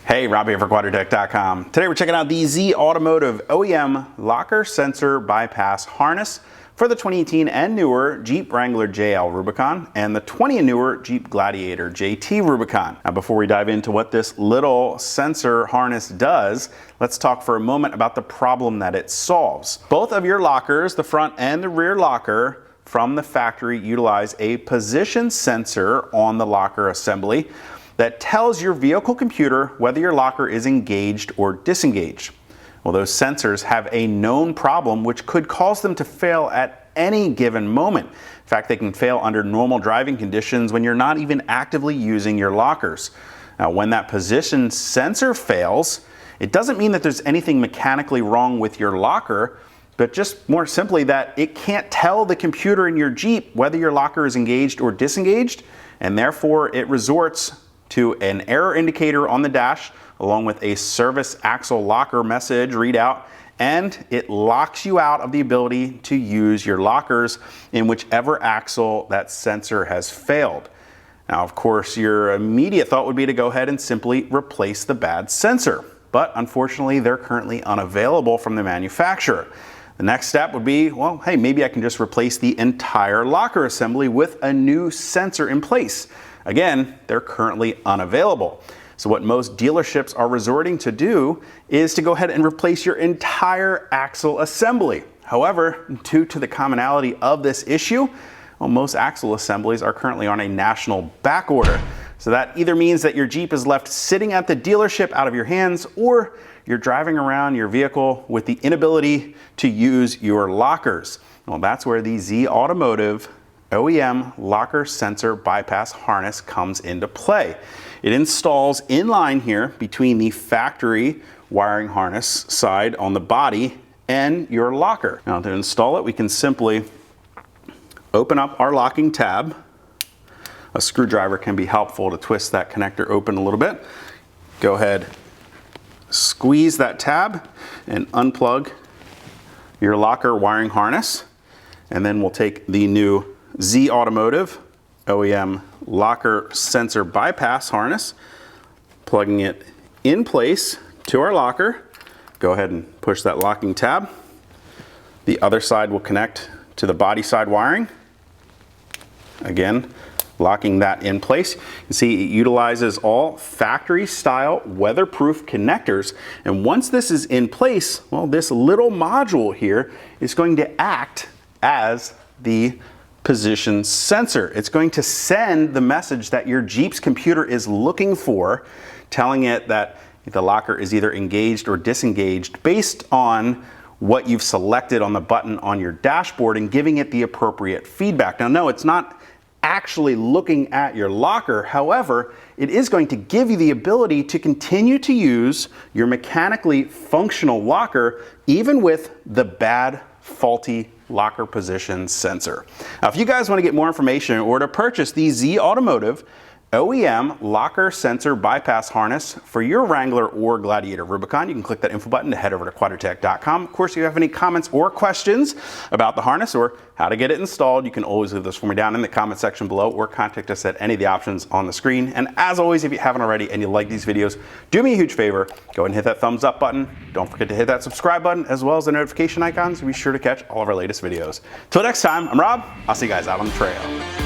Hey, Rob here for Quadratec.com. Today we're checking out the Z-Automotive OEM locker sensor bypass harness for the 2018 and newer Jeep Wrangler JL Rubicon and the 20 and newer Jeep Gladiator JT Rubicon. Now before we dive into what this little sensor harness does, let's talk for a moment about the problem that it solves. Both of your lockers, the front and the rear locker from the factory, utilize a position sensor on the locker assembly that tells your vehicle computer whether your locker is engaged or disengaged. Well, those sensors have a known problem which could cause them to fail at any given moment. In fact, they can fail under normal driving conditions when you're not even actively using your lockers. Now, when that position sensor fails, it doesn't mean that there's anything mechanically wrong with your locker, but just more simply that it can't tell the computer in your Jeep whether your locker is engaged or disengaged, and therefore it resorts to an error indicator on the dash along with a service axle locker message readout, and it locks you out of the ability to use your lockers in whichever axle that sensor has failed. Now, of course, your immediate thought would be to go ahead and simply replace the bad sensor, but unfortunately they're currently unavailable from the manufacturer. The next step would be, well, hey, maybe I can just replace the entire locker assembly with a new sensor in place. Again, they're currently unavailable. So what most dealerships are resorting to do is to go ahead and replace your entire axle assembly. However, due to the commonality of this issue, well, most axle assemblies are currently on a national back order. So that either means that your Jeep is left sitting at the dealership out of your hands, or you're driving around your vehicle with the inability to use your lockers. Well, that's where the Z-Automotive OEM locker sensor bypass harness comes into play. It installs in line here between the factory wiring harness side on the body and your locker. Now to install it, we can simply open up our locking tab. A screwdriver can be helpful to twist that connector open a little bit. Go ahead, squeeze that tab and unplug your locker wiring harness, and then we'll take the new Z-Automotive OEM locker sensor bypass harness, plugging it in place to our locker. Go ahead and push that locking tab. The other side will connect to the body side wiring. Again, locking that in place. You can see it utilizes all factory style weatherproof connectors, and once this is in place, well, this little module here is going to act as the position sensor. It's going to send the message that your Jeep's computer is looking for, telling it that the locker is either engaged or disengaged based on what you've selected on the button on your dashboard, and giving it the appropriate feedback. Now, no, it's not actually looking at your locker. However, it is going to give you the ability to continue to use your mechanically functional locker even with the bad, faulty locker position sensor. Now, if you guys want to get more information or to purchase the Z-Automotive OEM locker sensor bypass harness for your Wrangler or Gladiator Rubicon, you can click that info button to head over to Quadratec.com. Of course, if you have any comments or questions about the harness or how to get it installed, you can always leave those for me down in the comment section below, or contact us at any of the options on the screen. And as always, if you haven't already and you like these videos, do me a huge favor, go ahead and hit that thumbs up button. Don't forget to hit that subscribe button as well as the notification icons to be sure to catch all of our latest videos. Till next time, I'm Rob. I'll see you guys out on the trail.